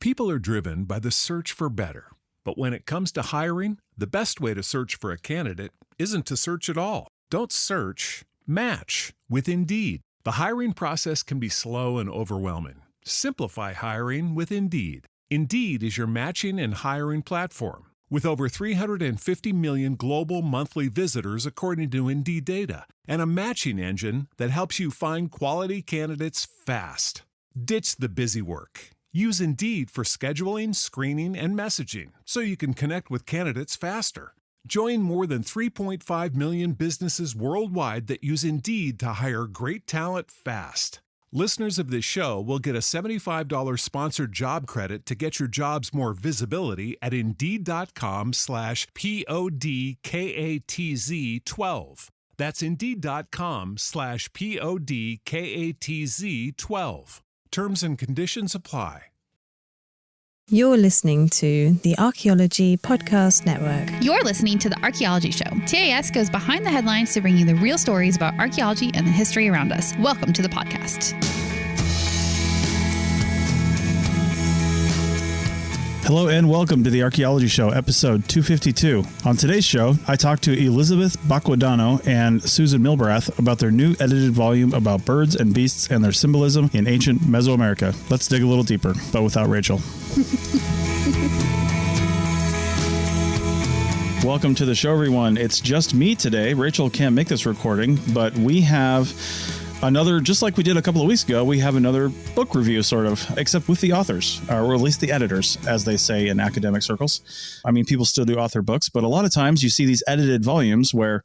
People are driven by the search for better. But when it comes to hiring, the best way to search for a candidate isn't to search at all. Don't search, match with Indeed. The hiring process can be slow and overwhelming. Simplify hiring with Indeed. Indeed is your matching and hiring platform. With over 350 million global monthly visitors according to Indeed data, and a matching engine that helps you find quality candidates fast. Ditch the busy work. Use Indeed for scheduling, screening, and messaging so you can connect with candidates faster. Join more than 3.5 million businesses worldwide that use Indeed to hire great talent fast. Listeners of this show will get a $75 sponsored job credit to get your jobs more visibility at Indeed.com/PODKATZ12. That's Indeed.com/PODKATZ12. Terms and conditions apply. You're listening to the Archaeology Podcast Network. You're listening to The Archaeology Show. TAS goes behind the headlines to bring you the real stories about archaeology and the history around us. Welcome to the podcast. Hello and welcome to the Archaeology Show, episode 252. On today's show, I talked to Elizabeth Baquedano and Susan Milbrath about their new edited volume about birds and beasts and their symbolism in ancient Mesoamerica. Let's dig a little deeper, but without Rachel. Welcome to the show, everyone. It's just me today. Rachel can't make this recording, but we have another, just like we did a couple of weeks ago, we have another book review, sort of, except with the authors, or at least the editors, as they say in academic circles. I mean, people still do author books, but a lot of times you see these edited volumes where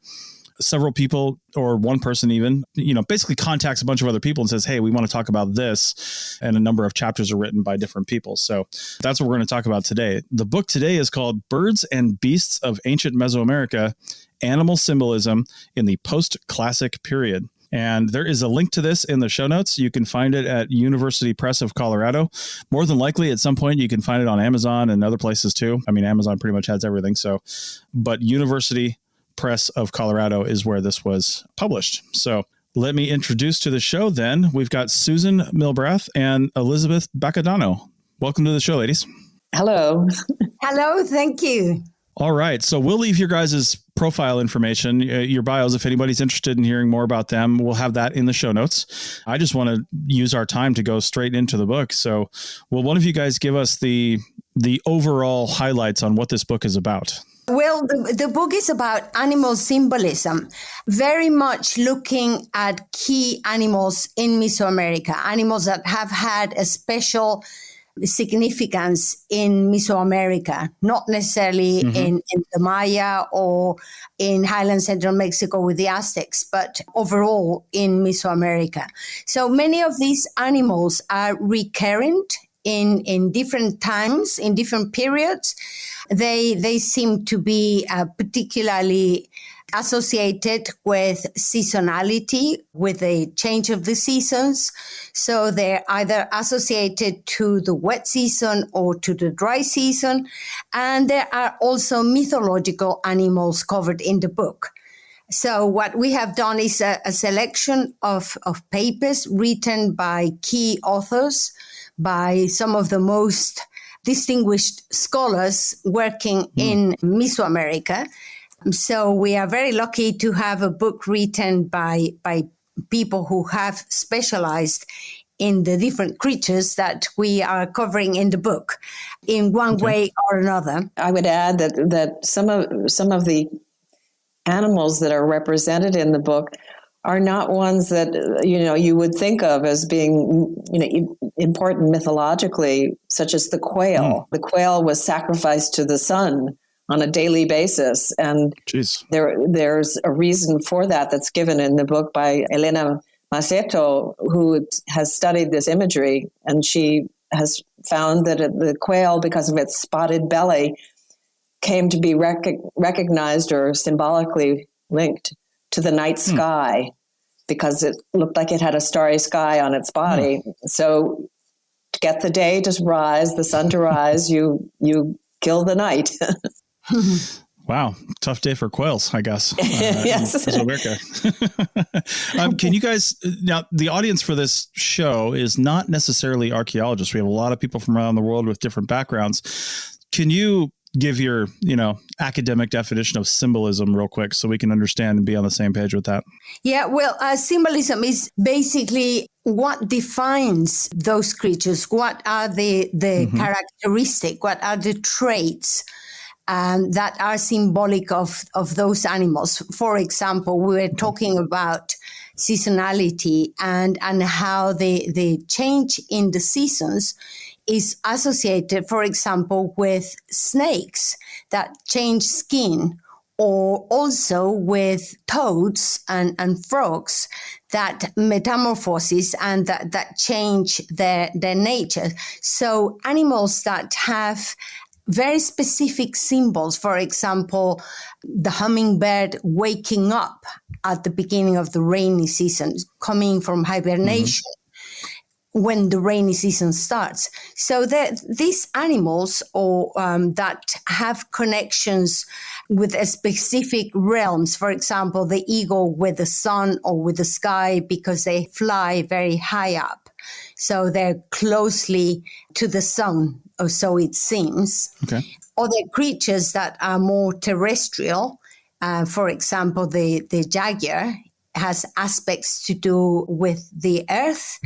several people, or one person even, basically contacts a bunch of other people and says, hey, we want to talk about this. And a number of chapters are written by different people. So that's what we're going to talk about today. The book today is called Birds and Beasts of Ancient Mesoamerica, Animal Symbolism in the Post-Classic Period. And there is a link to this in the show notes. You can find it at University Press of Colorado. More than likely, at some point, you can find it on Amazon and other places too. I mean, Amazon pretty much has everything. But University Press of Colorado is where this was published. So let me introduce to the show then. We've got Susan Milbrath and Elizabeth Baquedano. Welcome to the show, ladies. Hello. Hello, thank you. All right. So we'll leave your guys' profile information, your bios, if anybody's interested in hearing more about them. We'll have that in the show notes. I just want to use our time to go straight into the book. So will one of you guys give us the overall highlights on what this book is about? Well, the book is about animal symbolism, very much looking at key animals in Mesoamerica, animals that have had a special significance in Mesoamerica, not necessarily in the Maya or in highland central Mexico with the Aztecs, but overall in Mesoamerica. So many of these animals are recurrent in different times, in different periods. They seem to be particularly associated with seasonality, with the change of the seasons. So they're either associated to the wet season or to the dry season. And there are also mythological animals covered in the book. So what we have done is a selection of papers written by key authors, by some of the most distinguished scholars working in Mesoamerica. So we are very lucky to have a book written by people who have specialized in the different creatures that we are covering in the book in one way or another. I would add that some of the animals that are represented in the book are not ones that you would think of as being important mythologically, such as the quail. The quail was sacrificed to the sun on a daily basis, and there's a reason for that that's given in the book by Elena Maceto, who has studied this imagery, and she has found that the quail, because of its spotted belly, came to be recognized or symbolically linked to the night sky because it looked like it had a starry sky on its body. So to get the day to rise, the sun to rise, you kill the night. Wow. Tough day for quails, I guess. Yes. In Mesoamerica. Can you guys, now the audience for this show is not necessarily archaeologists. We have a lot of people from around the world with different backgrounds. Can you give your, academic definition of symbolism real quick so we can understand and be on the same page with that? Yeah, well, symbolism is basically what defines those creatures. What are the characteristic? What are the traits that are symbolic of those animals? For example, we were talking about seasonality and how the change in the seasons is associated, for example, with snakes that change skin, or also with toads and frogs that metamorphoses and that change their nature. So animals that have very specific symbols, for example, the hummingbird waking up at the beginning of the rainy season, coming from hibernation when the rainy season starts. So these animals that have connections with a specific realms, for example, the eagle with the sun or with the sky, because they fly very high up. So they're closely to the sun, or so it seems. Okay. Other creatures that are more terrestrial, for example, the jaguar has aspects to do with the earth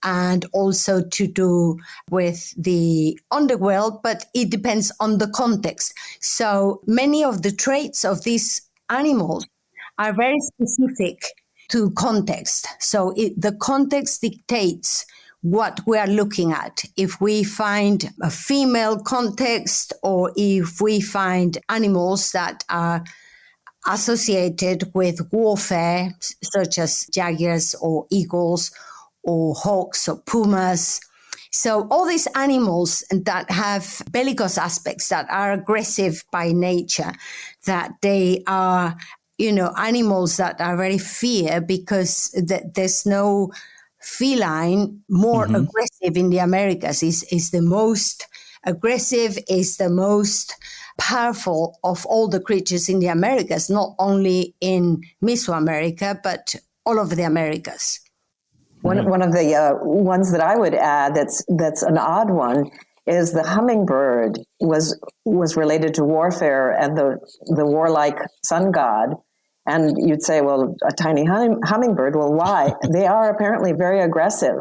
and also to do with the underworld, but it depends on the context. So many of the traits of these animals are very specific to context. So the context dictates what we are looking at. If we find a female context, or if we find animals that are associated with warfare, such as jaguars or eagles or hawks or pumas. So all these animals that have bellicose aspects, that are aggressive by nature, that they are, animals that are very fear, because there's no feline more aggressive in the Americas, is the most aggressive, is the most powerful of all the creatures in the Americas, not only in Mesoamerica, but all over the Americas. One of the ones that I would add that's an odd one is the hummingbird was related to warfare and the warlike sun god. And you'd say, well, a tiny hummingbird, well, why? They are apparently very aggressive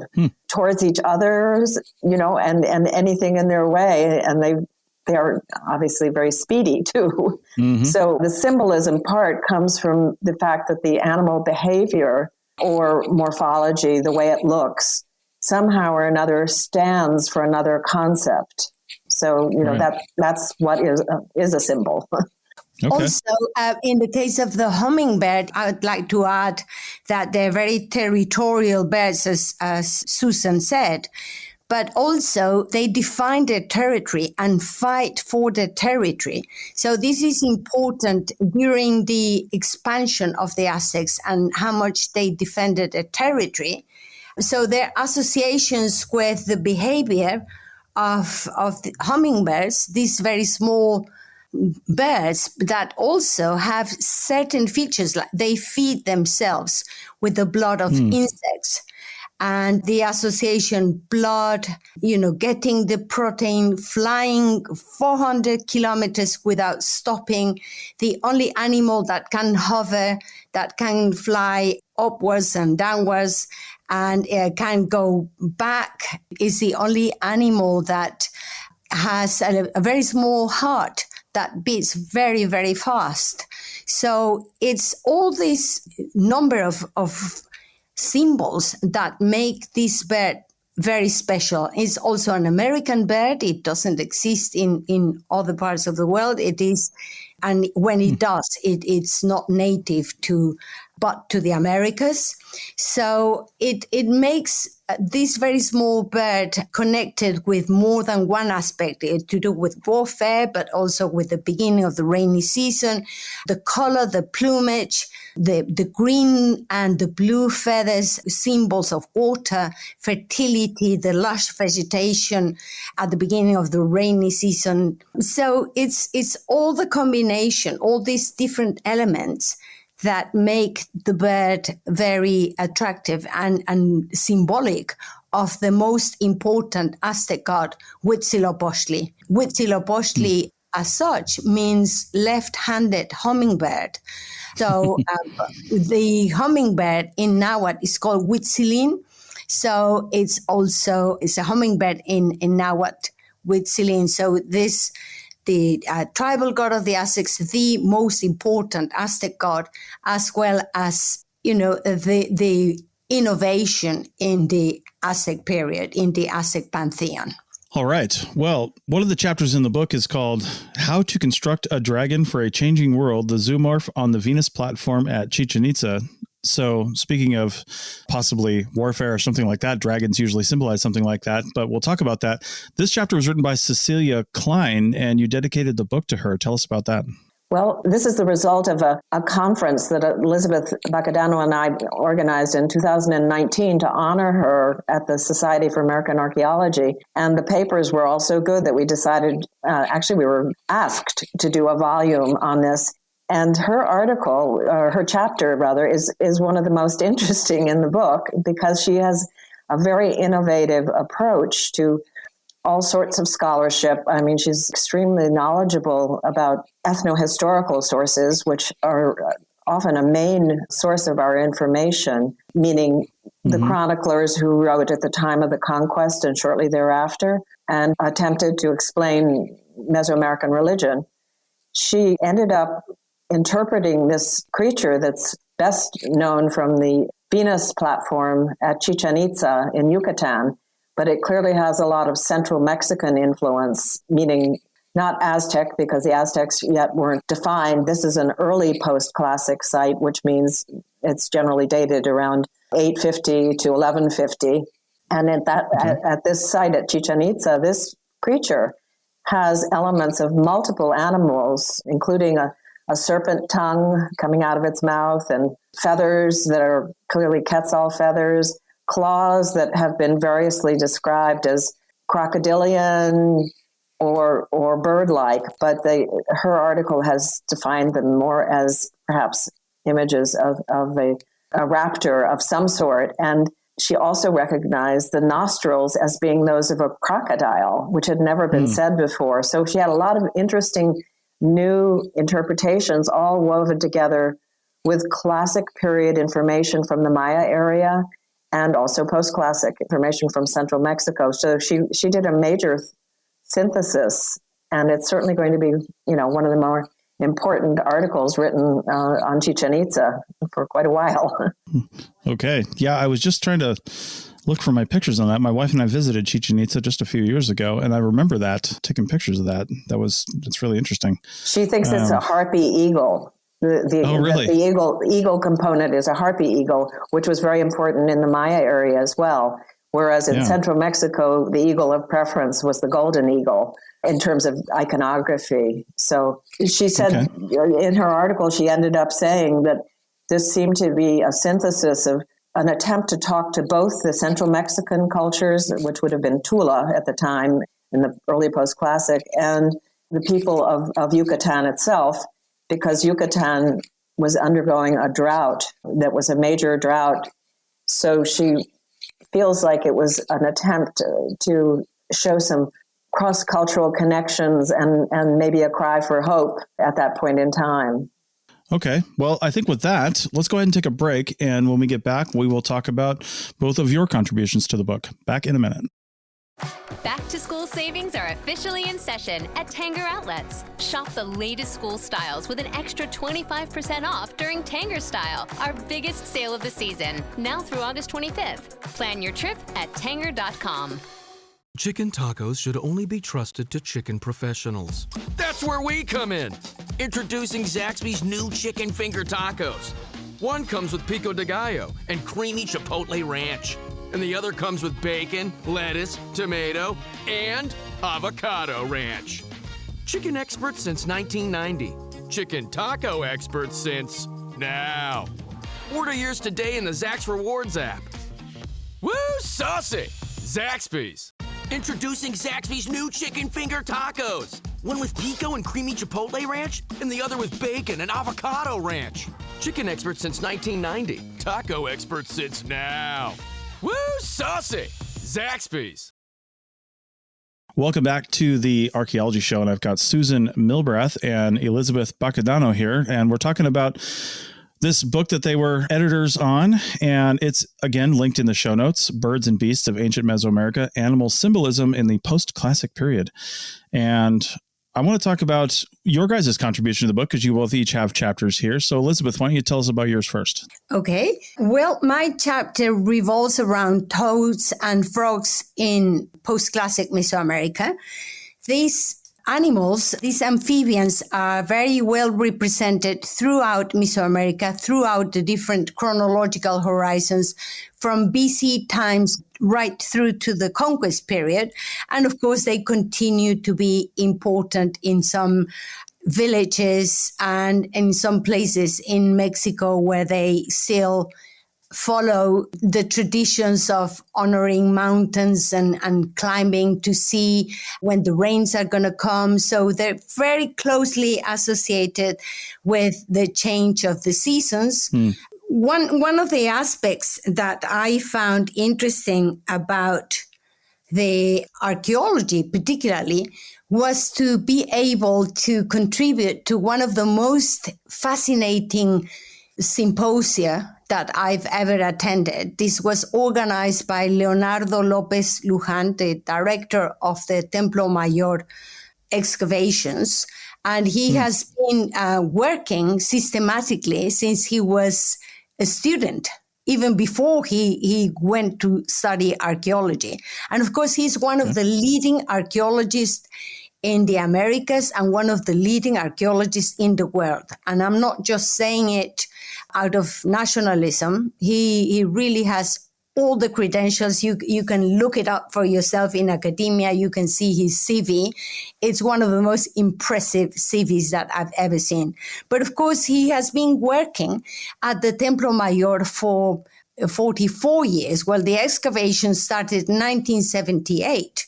towards each other, and anything in their way. And they are obviously very speedy too. So the symbolism part comes from the fact that the animal behavior or morphology, the way it looks, somehow or another stands for another concept. So, that's what is a symbol. Okay. Also, in the case of the hummingbird, I would like to add that they're very territorial birds, as Susan said, but also they define their territory and fight for their territory. So this is important during the expansion of the Aztecs and how much they defended their territory. So their associations with the behavior of the hummingbirds, these very small birds that also have certain features, like they feed themselves with the blood of insects, and the association blood, getting the protein, flying 400 kilometers without stopping, the only animal that can hover, that can fly upwards and downwards and can go back, is the only animal that has a very small heart that beats very, very fast. So it's all this number of symbols that make this bird very special. It's also an American bird. It doesn't exist in other parts of the world. It is, and when it does, it's not native to but to the Americas. So it makes this very small bird connected with more than one aspect, to do with warfare, but also with the beginning of the rainy season, the color, the plumage, the green and the blue feathers, symbols of water, fertility, the lush vegetation at the beginning of the rainy season. So it's all the combination, all these different elements that make the bird very attractive and symbolic of the most important Aztec god, Huitzilopochtli. Huitzilopochtli, as such, means left-handed hummingbird. So the hummingbird in Nahuatl is called Huitzilin. So it's a hummingbird in Nahuatl, Huitzilin. So the tribal god of the Aztecs, the most important Aztec god, as well as, the innovation in the Aztec period, in the Aztec pantheon. All right. Well, one of the chapters in the book is called How to Construct a Dragon for a Changing World, the Zoomorph on the Venus Platform at Chichen Itza. So speaking of possibly warfare or something like that, dragons usually symbolize something like that, but we'll talk about that. This chapter was written by Cecilia Klein, and you dedicated the book to her. Tell us about that. Well, this is the result of a conference that Elizabeth Bacadano and I organized in 2019 to honor her at the Society for American Archaeology. And the papers were all so good that we decided, we were asked to do a volume on this. And her article, or her chapter rather, is one of the most interesting in the book because she has a very innovative approach to all sorts of scholarship. I mean, she's extremely knowledgeable about ethnohistorical sources, which are often a main source of our information, meaning the chroniclers who wrote at the time of the conquest and shortly thereafter, and attempted to explain Mesoamerican religion. She ended up interpreting this creature that's best known from the Venus platform at Chichen Itza in Yucatan, but it clearly has a lot of Central Mexican influence, meaning not Aztec, because the Aztecs yet weren't defined. This is an early post-classic site, which means it's generally dated around 850 to 1150. And at this site at Chichen Itza, this creature has elements of multiple animals, including a serpent tongue coming out of its mouth and feathers that are clearly Quetzal feathers, claws that have been variously described as crocodilian or bird-like, but her article has defined them more as perhaps images of a raptor of some sort. And she also recognized the nostrils as being those of a crocodile, which had never been said before. So she had a lot of interesting new interpretations all woven together with classic period information from the Maya area and also post-classic information from Central Mexico. So she did a major synthesis, and it's certainly going to be, one of the more important articles written on Chichen Itza for quite a while. Okay. Yeah, I was just trying to look for my pictures on that. My wife and I visited Chichen Itza just a few years ago, and I remember taking pictures of that. It's really interesting. She thinks it's a harpy eagle. Really? The eagle component is a harpy eagle, which was very important in the Maya area as well. Whereas in Central Mexico, the eagle of preference was the golden eagle in terms of iconography. So she said in her article, she ended up saying that this seemed to be a synthesis of an attempt to talk to both the Central Mexican cultures, which would have been Tula at the time in the early post-classic, and the people of Yucatan itself, because Yucatan was undergoing a drought that was a major drought. So she feels like it was an attempt to show some cross-cultural connections and maybe a cry for hope at that point in time. Okay. Well, I think with that, let's go ahead and take a break. And when we get back, we will talk about both of your contributions to the book. Back in a minute. Back to school savings are officially in session at Tanger Outlets. Shop the latest school styles with an extra 25% off during Tanger Style, our biggest sale of the season, now through August 25th. Plan your trip at Tanger.com. Chicken tacos should only be trusted to chicken professionals. That's where we come in. Introducing Zaxby's new chicken finger tacos. One comes with pico de gallo and creamy chipotle ranch. And the other comes with bacon, lettuce, tomato, and avocado ranch. Chicken experts since 1990. Chicken taco experts since now. Order yours today in the Zaxby's Rewards app. Woo, saucy! Zaxby's. Introducing Zaxby's new chicken finger tacos. One with pico and creamy chipotle ranch, and the other with bacon and avocado ranch. Chicken experts since 1990. Taco experts since now. Woo, saucy! Zaxby's. Welcome back to the Archaeology Show, and I've got Susan Milbrath and Elizabeth Bacadano here, and we're talking about this book that they were editors on, and it's, again, linked in the show notes, Birds and Beasts of Ancient Mesoamerica, Animal Symbolism in the Post-Classic Period. And I want to talk about your guys' contribution to the book, because you both each have chapters here. So, Elizabeth, why don't you tell us about yours first? Okay. Well, my chapter revolves around toads and frogs in post-classic Mesoamerica. These animals, these amphibians, are very well represented throughout Mesoamerica, throughout the different chronological horizons, from BC times right through to the conquest period. And of course, they continue to be important in some villages and in some places in Mexico where they still follow the traditions of honoring mountains and climbing to see when the rains are going to come. So they're very closely associated with the change of the seasons. One of the aspects that I found interesting about the archaeology particularly was to be able to contribute to one of the most fascinating symposia that I've ever attended. This was organized by Leonardo Lopez Luján, the director of the Templo Mayor excavations. And he has been working systematically since he was a student, even before he went to study archaeology. And of course, he's one of the leading archaeologists in the Americas and one of the leading archaeologists in the world. And I'm not just saying it out of nationalism. He really has all the credentials. You can look it up for yourself in academia. You can see his CV. It's one of the most impressive CVs that I've ever seen. But of course, he has been working at the Templo Mayor for 44 years. Well, the excavation started in 1978.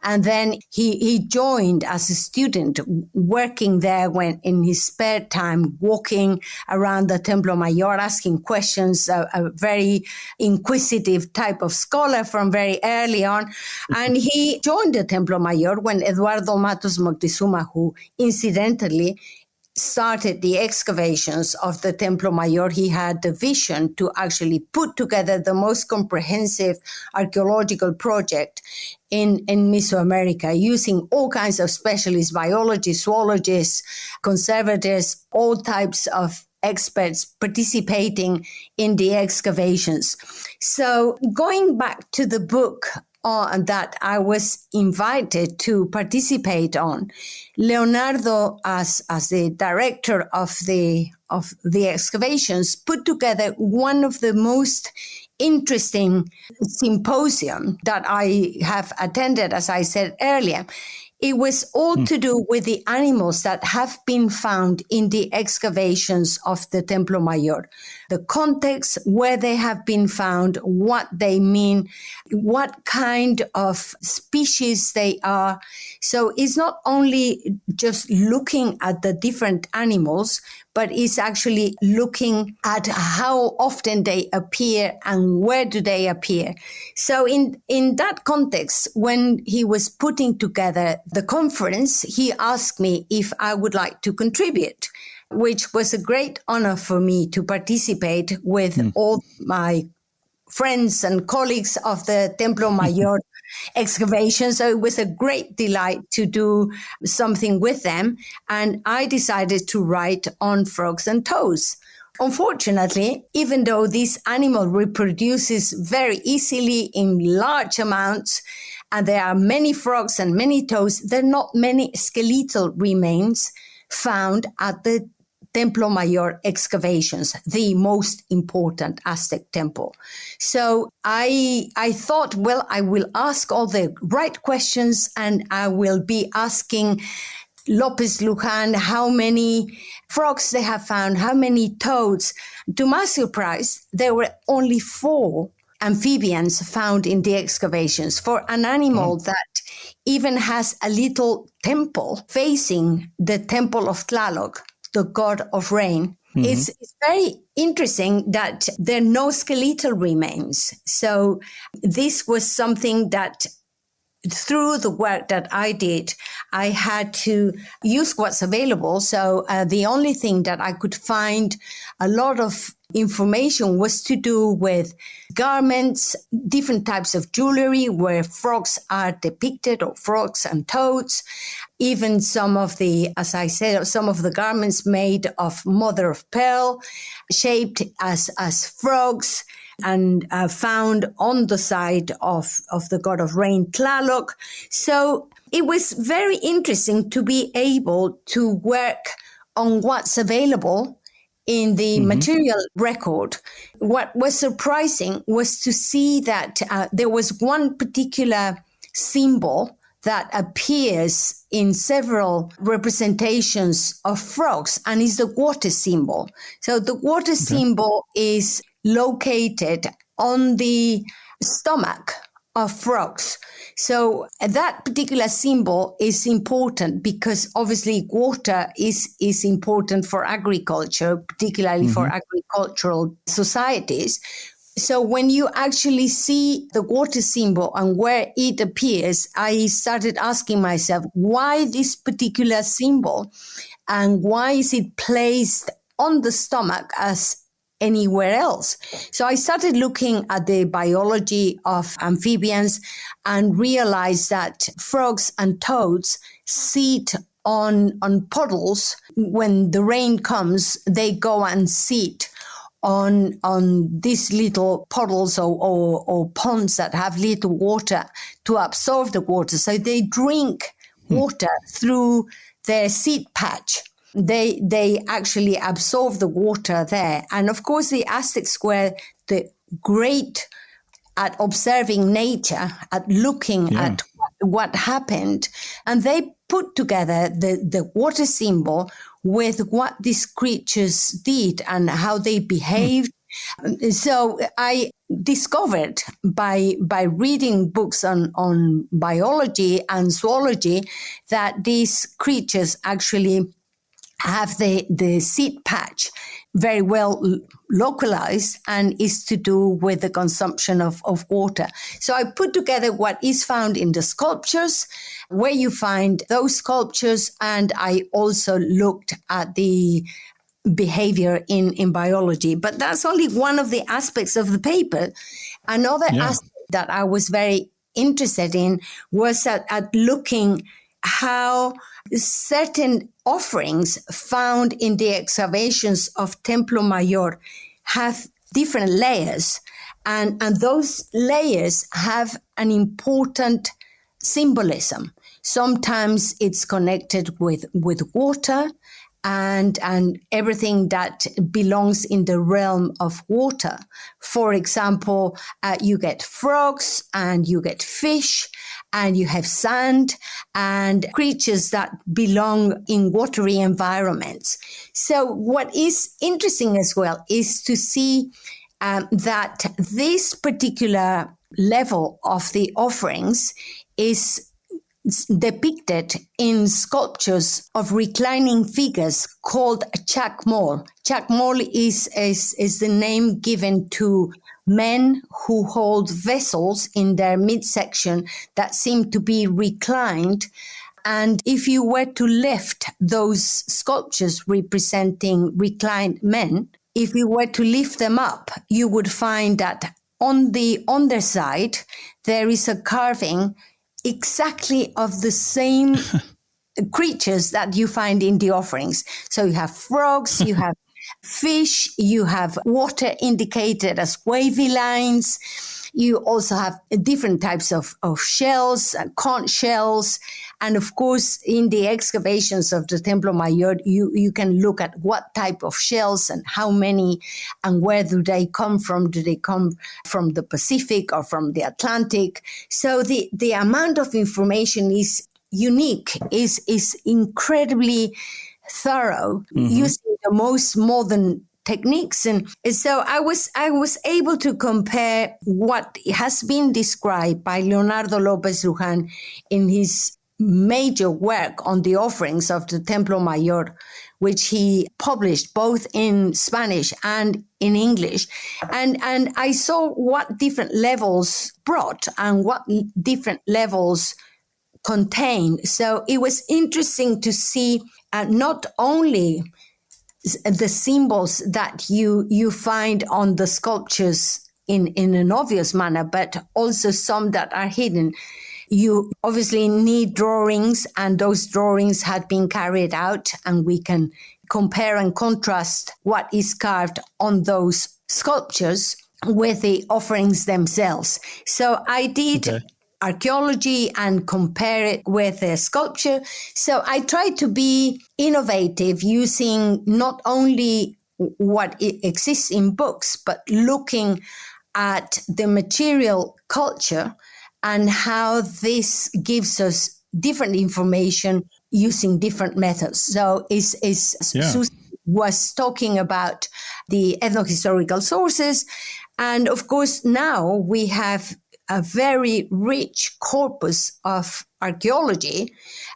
And then he joined as a student, working there when in his spare time, walking around the Templo Mayor, asking questions, a very inquisitive type of scholar from very early on. And he joined the Templo Mayor when Eduardo Matos Moctezuma, who incidentally started the excavations of the Templo Mayor, he had the vision to actually put together the most comprehensive archaeological project in Mesoamerica, using all kinds of specialists, biologists, zoologists, conservators, all types of experts participating in the excavations. So going back to the book that I was invited to participate on, Leonardo, as the director of the excavations, put together one of the most interesting symposium that I have attended, as I said earlier. It was all to do with the animals that have been found in the excavations of the Templo Mayor, the context, where they have been found, what they mean, what kind of species they are. So it's not only just looking at the different animals, but it's actually looking at how often they appear and where do they appear. So in that context, when he was putting together the conference, he asked me if I would like to contribute, which was a great honor for me to participate with all my friends and colleagues of the Templo Mayor excavation. So it was a great delight to do something with them. And I decided to write on frogs and toads. Unfortunately, even though this animal reproduces very easily in large amounts, and there are many frogs and many toads, there are not many skeletal remains found at the Templo Mayor excavations, the most important Aztec temple. So I thought, well, I will ask all the right questions, and I will be asking Lopez Lujan how many frogs they have found, how many toads. To my surprise, there were only 4 amphibians found in the excavations for an animal that even has a little temple facing the temple of Tlaloc, the god of rain. It's very interesting that there are no skeletal remains. So this was something that through the work that I did, I had to use what's available. So the only thing that I could find a lot of information was to do with garments, different types of jewelry where frogs are depicted, or frogs and toads. Even some of the, as I said, some of the garments made of mother of pearl, shaped as frogs, and found on the side of the god of rain, Tlaloc. So it was very interesting to be able to work on what's available in the material record. What was surprising was to see that there was one particular symbol that appears in several representations of frogs, and is the water symbol. So the water symbol is located on the stomach of frogs. So that particular symbol is important because obviously water is important for agriculture, particularly for agricultural societies. So when you actually see the water symbol and where it appears, I started asking myself, why this particular symbol, and why is it placed on the stomach as anywhere else? So I started looking at the biology of amphibians and realized that frogs and toads sit on puddles. When the rain comes, they go and sit on these little puddles or ponds that have little water to absorb the water. So they drink water through their seed patch. They actually absorb the water there. And of course, the Aztecs were the great at observing nature, at looking at what happened. And they put together the water symbol with what these creatures did and how they behaved. So I discovered by reading books on biology and zoology that these creatures actually have the seed patch very well localized, and is to do with the consumption of water. So I put together what is found in the sculptures, where you find those sculptures, and I also looked at the behavior in biology. But that's only one of the aspects of the paper. Another aspect that I was very interested in was at looking how certain offerings found in the excavations of Templo Mayor have different layers, and those layers have an important symbolism. Sometimes it's connected with water and everything that belongs in the realm of water. For example, you get frogs and you get fish and you have sand and creatures that belong in watery environments. So what is interesting as well is to see that this particular level of the offerings is depicted in sculptures of reclining figures called chacmol. Chacmol is the name given to men who hold vessels in their midsection that seem to be reclined. And if you were to lift those sculptures representing reclined men, if you were to lift them up, you would find that on the underside, there is a carving exactly of the same creatures that you find in the offerings. So you have frogs, you have fish, you have water indicated as wavy lines. You also have different types of shells, conch shells, And of course, in the excavations of the Templo Mayor, you can look at what type of shells and how many and where do they come from. Do they come from the Pacific or from the Atlantic? So the amount of information is unique, is incredibly thorough, using the most modern techniques. And so I was able to compare what has been described by Leonardo López Luján in his major work on the offerings of the Templo Mayor, which he published both in Spanish and in English. And I saw what different levels brought and what different levels contained. So it was interesting to see not only the symbols that you find on the sculptures in an obvious manner, but also some that are hidden. You obviously need drawings, and those drawings had been carried out, and we can compare and contrast what is carved on those sculptures with the offerings themselves. So I did archaeology and compare it with a sculpture. So I tried to be innovative, using not only what exists in books, but looking at the material culture and how this gives us different information using different methods. So Susan was talking about the ethnohistorical sources. And of course, now we have a very rich corpus of archaeology,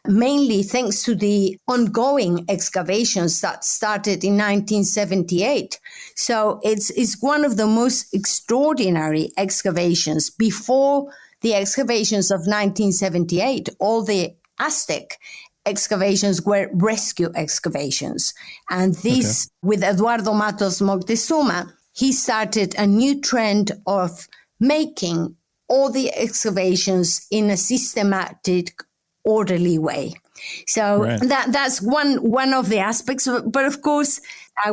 mainly thanks to the ongoing excavations that started in 1978. So it's one of the most extraordinary excavations. Before the excavations of 1978, all the Aztec excavations were rescue excavations. And this, with Eduardo Matos Moctezuma, he started a new trend of making all the excavations in a systematic, orderly way. So that's one of the aspects. But of course, I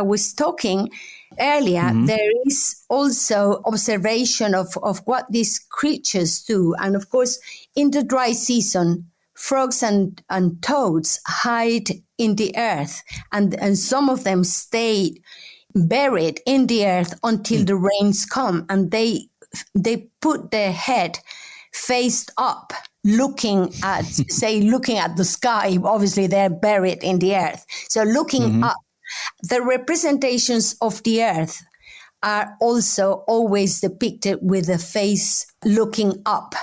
was talking earlier, there is also observation of what these creatures do. And of course, in the dry season, frogs and toads hide in the earth, and some of them stay buried in the earth until the rains come, and they put their head faced up, looking at the sky. Obviously, they're buried in the earth. So looking up, the representations of the earth are also always depicted with the face looking up.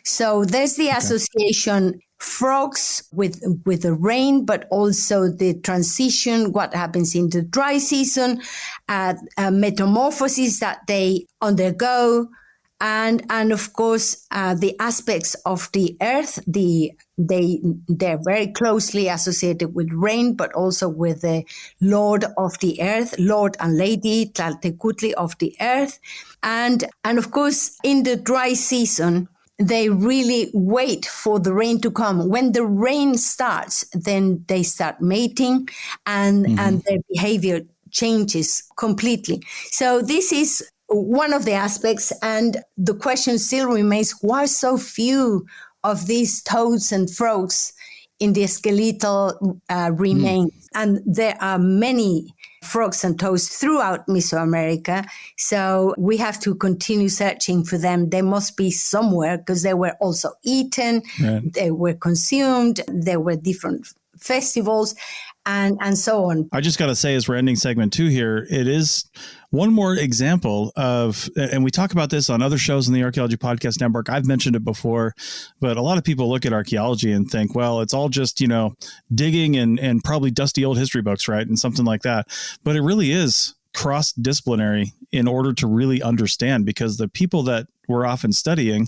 So there's the association, frogs with the rain, but also the transition, what happens in the dry season, metamorphosis that they undergo, and of course the aspects of the earth. They're very closely associated with rain, but also with the Lord of the earth, Lord and Lady Tlaltecutli of the earth, and of course in the dry season, they really wait for the rain to come. When the rain starts, then they start mating, and their behavior changes completely. So this is one of the aspects. And the question still remains, why so few of these toads and frogs in the skeletal remains? And there are many frogs and toads throughout Mesoamerica. So we have to continue searching for them. They must be somewhere, because they were also eaten, they were consumed, there were different festivals, and so on. I just got to say, as we're ending segment 2 here, it is one more example of, and we talk about this on other shows in the Archaeology Podcast Network. I've mentioned it before, but a lot of people look at archaeology and think, well, it's all just, digging and probably dusty old history books, right? And something like that. But it really is cross-disciplinary in order to really understand, because the people that we're often studying,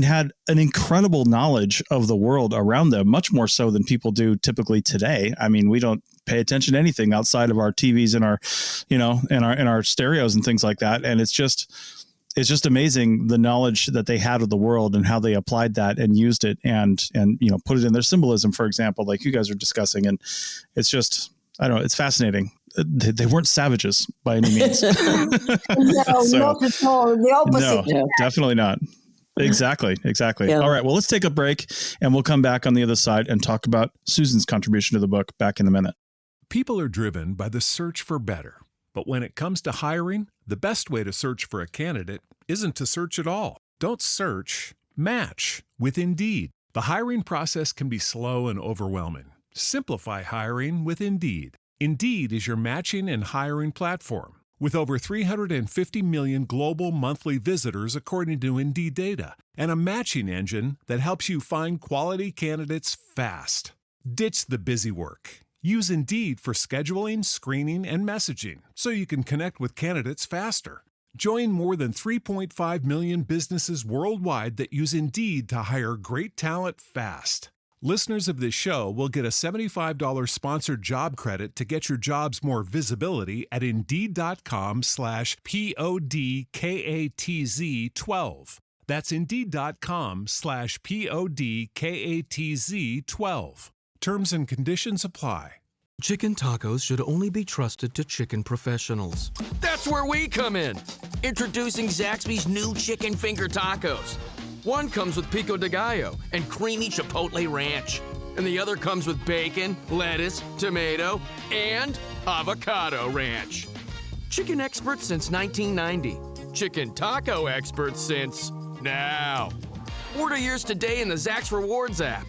had an incredible knowledge of the world around them, much more so than people do typically today. We don't pay attention to anything outside of our TVs and our, and our stereos and things like that. And it's just amazing the knowledge that they had of the world and how they applied that and used it and put it in their symbolism, for example, like you guys are discussing. And it's just, I don't know, it's fascinating. They weren't savages by any means. No, not at all. The opposite. No, definitely not. Exactly. Yeah. All right. Well, let's take a break and we'll come back on the other side and talk about Susan's contribution to the book back in a minute. People are driven by the search for better. But when it comes to hiring, the best way to search for a candidate isn't to search at all. Don't search, match with Indeed. The hiring process can be slow and overwhelming. Simplify hiring with Indeed. Indeed is your matching and hiring platform. With over 350 million global monthly visitors according to Indeed data, and a matching engine that helps you find quality candidates fast. Ditch the busy work. Use Indeed for scheduling, screening, and messaging so you can connect with candidates faster. Join more than 3.5 million businesses worldwide that use Indeed to hire great talent fast. Listeners of this show will get a $75 sponsored job credit to get your jobs more visibility at Indeed.com/PODKATZ12. That's Indeed.com/PODKATZ12. Terms and conditions apply. Chicken tacos should only be trusted to chicken professionals. That's where we come in. Introducing Zaxby's new chicken finger tacos. One comes with pico de gallo and creamy chipotle ranch. And the other comes with bacon, lettuce, tomato, and avocado ranch. Chicken experts since 1990. Chicken taco experts since now. Order yours today in the Zax Rewards app.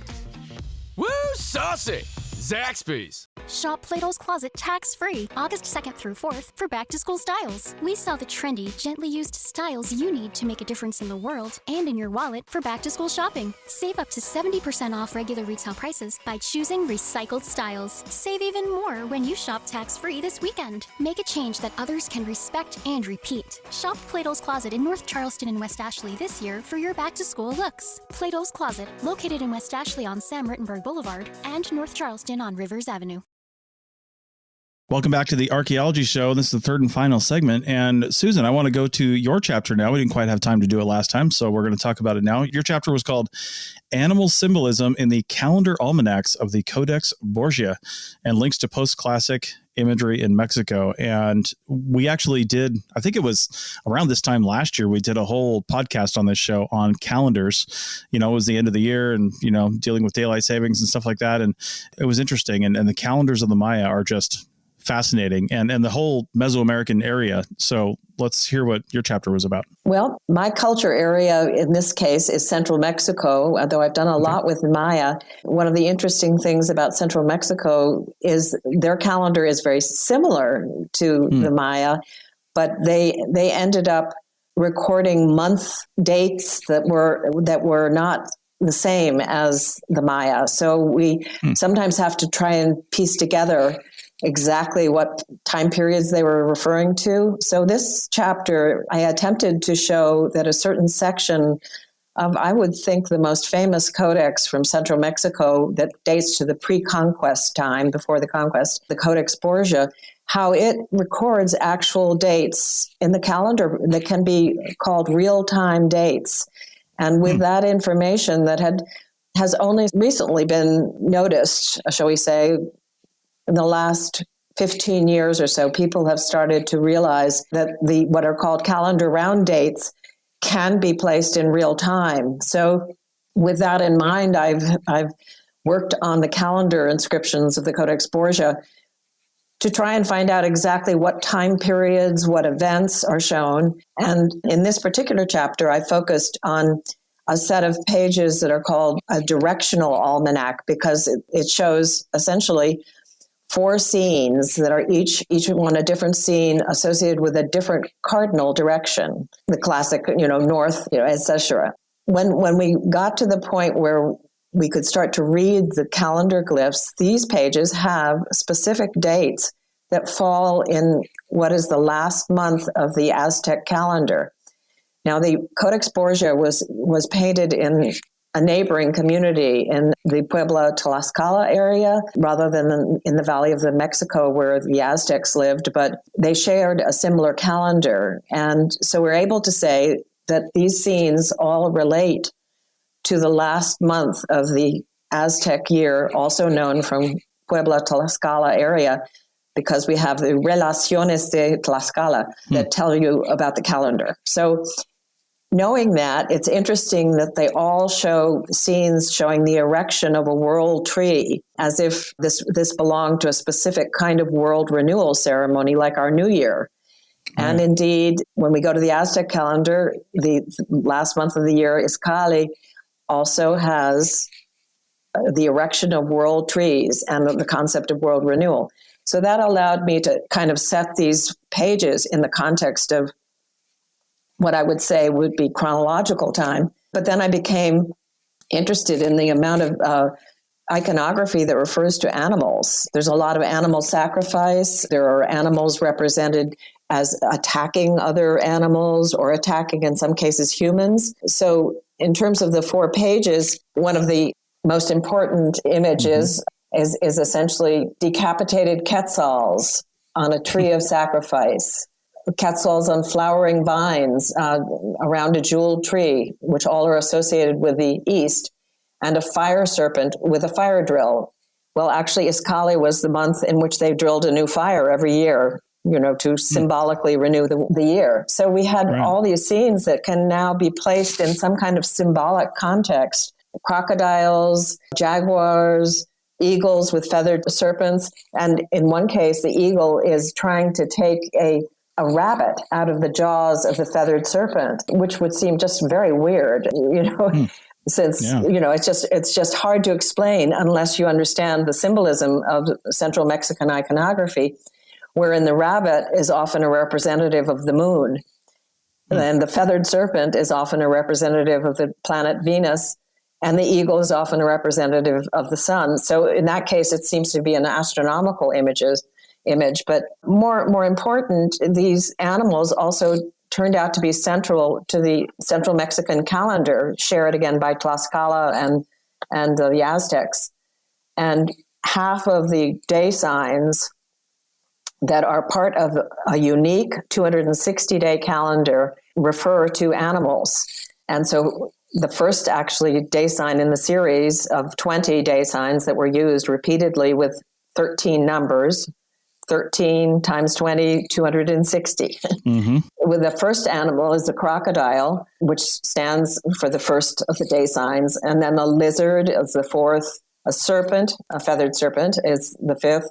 Woo, saucy! Zaxby's. Shop Plato's Closet tax-free August 2nd through 4th for back-to-school styles. We sell the trendy, gently used styles you need to make a difference in the world and in your wallet for back-to-school shopping. Save up to 70% off regular retail prices by choosing recycled styles. Save even more when you shop tax-free this weekend. Make a change that others can respect and repeat. Shop Plato's Closet in North Charleston and West Ashley this year for your back-to-school looks. Plato's Closet, located in West Ashley on Sam Rittenberg Boulevard and North Charleston on Rivers Avenue. Welcome back to the Archaeology Show. This is the third and final segment. And Susan, I want to go to your chapter now. We didn't quite have time to do it last time, so we're going to talk about it now. Your chapter was called Animal Symbolism in the Calendar Almanacs of the Codex Borgia and links to post-classic imagery in Mexico. And we actually did, I think it was around this time last year, we did a whole podcast on this show on calendars. You know, it was the end of the year and, you know, dealing with daylight savings and stuff like that. And it was interesting. And the calendars of the Maya are just fascinating, and the whole Mesoamerican area. So let's hear what your chapter was about. Well, my culture area in this case is Central Mexico, although I've done a lot with Maya. One of the interesting things about Central Mexico is their calendar is very similar to the Maya, but they ended up recording month dates that were not the same as the Maya. So we sometimes have to try and piece together exactly what time periods they were referring to. So this chapter, I attempted to show that a certain section of, I would think, the most famous codex from Central Mexico that dates to the pre-conquest time, before the conquest, the Codex Borgia, how it records actual dates in the calendar that can be called real-time dates. And with that information that has only recently been noticed, shall we say, in the last 15 years or so, people have started to realize that what are called calendar round dates can be placed in real time. So with that in mind, I've worked on the calendar inscriptions of the Codex Borgia to try and find out exactly what time periods, what events are shown. And in this particular chapter, I focused on a set of pages that are called a directional almanac, because it shows essentially 4 scenes that are each one a different scene associated with a different cardinal direction, the classic, north, etc. When we got to the point where we could start to read the calendar glyphs, these pages have specific dates that fall in what is the last month of the Aztec calendar. Now, the Codex Borgia was painted in a neighboring community in the Puebla, Tlaxcala area, rather than in the Valley of the Mexico where the Aztecs lived, but they shared a similar calendar. And so we're able to say that these scenes all relate to the last month of the Aztec year, also known from Puebla, Tlaxcala area, because we have the Relaciones de Tlaxcala that tell you about the calendar. So knowing that, it's interesting that they all show scenes showing the erection of a world tree, as if this belonged to a specific kind of world renewal ceremony, like our New Year. Right. And indeed, when we go to the Aztec calendar, the last month of the year, Izcalli, also has the erection of world trees and the concept of world renewal. So that allowed me to kind of set these pages in the context of what I would say would be chronological time. But then I became interested in the amount of iconography that refers to animals. There's a lot of animal sacrifice. There are animals represented as attacking other animals or attacking, in some cases, humans. So in terms of the 4 pages, one of the most important images is essentially decapitated quetzals on a tree of sacrifice, quetzals on flowering vines around a jeweled tree, which all are associated with the East, and a fire serpent with a fire drill. Well, actually, Izcalli was the month in which they drilled a new fire every year, to symbolically renew the year. So we had all these scenes that can now be placed in some kind of symbolic context. Crocodiles, jaguars, eagles with feathered serpents. And in one case, the eagle is trying to take a rabbit out of the jaws of the feathered serpent, which would seem just very weird, since, it's just hard to explain unless you understand the symbolism of Central Mexican iconography, wherein the rabbit is often a representative of the moon. And the feathered serpent is often a representative of the planet Venus, and the eagle is often a representative of the sun. So in that case, it seems to be an astronomical image. But more important, these animals also turned out to be central to the Central Mexican calendar, shared again by Tlaxcala and the Aztecs. And half of the day signs that are part of a unique 260-day calendar refer to animals. And so the first actually day sign in the series of 20 day signs that were used repeatedly with 13 numbers, 13 times 20, 260. With the first animal is the crocodile, which stands for the first of the day signs. And then a lizard is the fourth, a serpent, a feathered serpent is the fifth,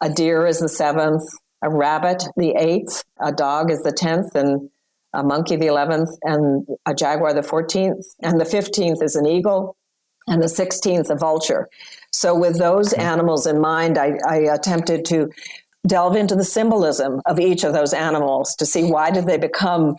a deer is the seventh, a rabbit, the eighth, a dog is the 10th, and a monkey, the 11th, and a jaguar, the 14th, and the 15th is an eagle, and the 16th, a vulture. So with those animals in mind, I attempted to delve into the symbolism of each of those animals to see why did they become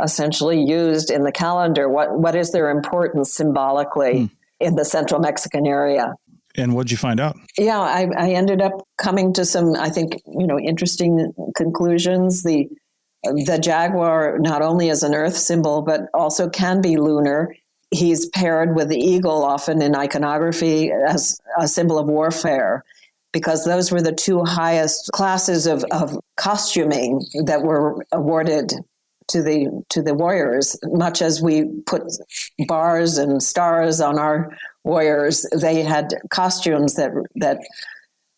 essentially used in the calendar? What is their importance symbolically in the Central Mexican area? And what did you find out? Yeah, I ended up coming to some, I think, interesting conclusions. The jaguar not only is an earth symbol, but also can be lunar. He's paired with the eagle often in iconography as a symbol of warfare, because those were the 2 highest classes of costuming that were awarded to the warriors. Much as we put bars and stars on our warriors, they had costumes that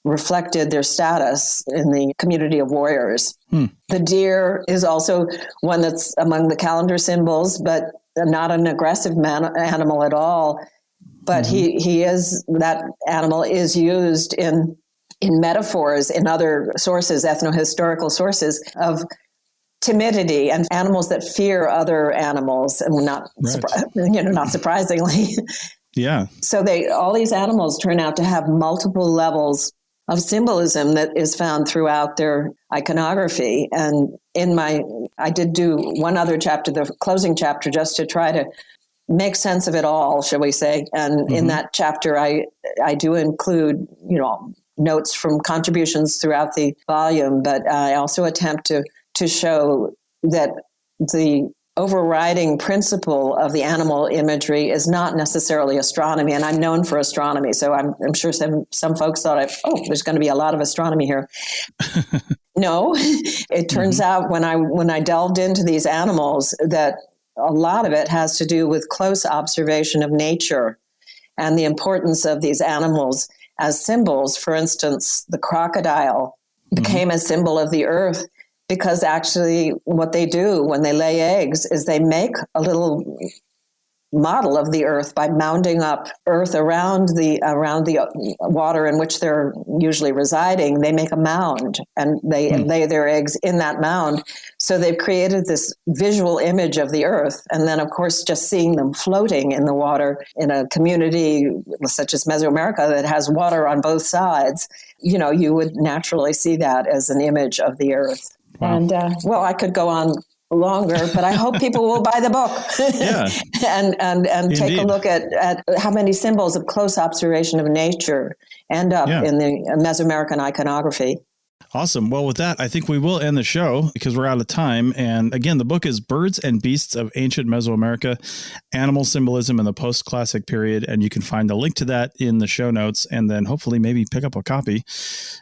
reflected their status in the community of warriors. The deer is also one that's among the calendar symbols, but not an aggressive animal at all. But that animal is used in metaphors in other sources, ethnohistorical sources, of timidity and animals that fear other animals, and not surprisingly. Yeah. So all these animals turn out to have multiple levels of symbolism that is found throughout their iconography. And I did do one other chapter, the closing chapter, just to try to make sense of it all, shall we say. And in that chapter, I do include, notes from contributions throughout the volume, but I also attempt to show that the overriding principle of the animal imagery is not necessarily astronomy. And I'm known for astronomy, so I'm sure some folks thought, there's going to be a lot of astronomy here. No, it turns out when I delved into these animals, that a lot of it has to do with close observation of nature and the importance of these animals as symbols. For instance, the crocodile became a symbol of the earth because actually what they do when they lay eggs is they make a little model of the earth by mounding up earth around the water in which they're usually residing. They make a mound and they lay their eggs in that mound. So they've created this visual image of the earth. And then, of course, just seeing them floating in the water in a community such as Mesoamerica that has water on both sides, you would naturally see that as an image of the earth. Wow. And, I could go on longer, but I hope people will buy the book and take a look at how many symbols of close observation of nature end up in the Mesoamerican iconography. Awesome. Well, with that, I think we will end the show because we're out of time. And again, the book is Birds and Beasts of Ancient Mesoamerica, Animal Symbolism in the Post-Classic Period. And you can find the link to that in the show notes, and then hopefully maybe pick up a copy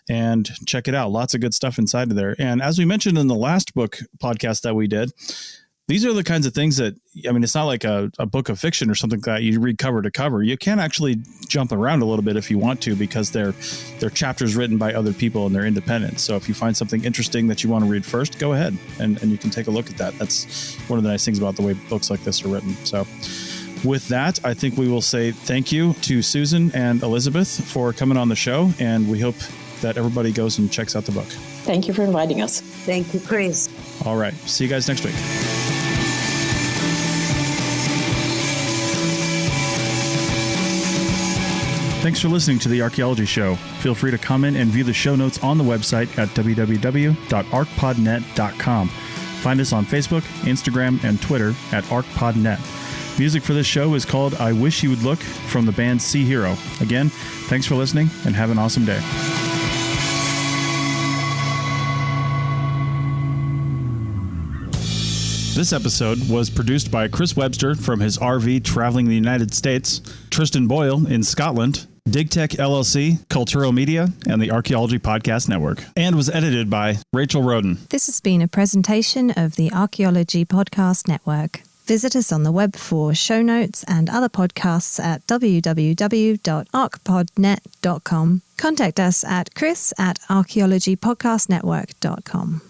and check it out. Lots of good stuff inside of there. And as we mentioned in the last book podcast that we did, these are the kinds of things that, it's not like a book of fiction or something that you read cover to cover. You can actually jump around a little bit if you want to, because they're chapters written by other people and they're independent. So if you find something interesting that you want to read first, go ahead and you can take a look at that. That's one of the nice things about the way books like this are written. So with that, I think we will say thank you to Susan and Elizabeth for coming on the show, and we hope that everybody goes and checks out the book. Thank you for inviting us. Thank you, Chris. All right. See you guys next week. Thanks for listening to The Archaeology Show. Feel free to comment and view the show notes on the website at www.arcpodnet.com. Find us on Facebook, Instagram, and Twitter at ArcPodNet. Music for this show is called I Wish You Would Look from the band Sea Hero. Again, thanks for listening and have an awesome day. This episode was produced by Chris Webster from his RV traveling the United States, Tristan Boyle in Scotland, DigTech LLC, Cultural Media, and the Archaeology Podcast Network, and was edited by Rachel Roden. This has been a presentation of the Archaeology Podcast Network. Visit us on the web for show notes and other podcasts at www.arcpodnet.com. Contact us at chris@archaeologypodcastnetwork.com.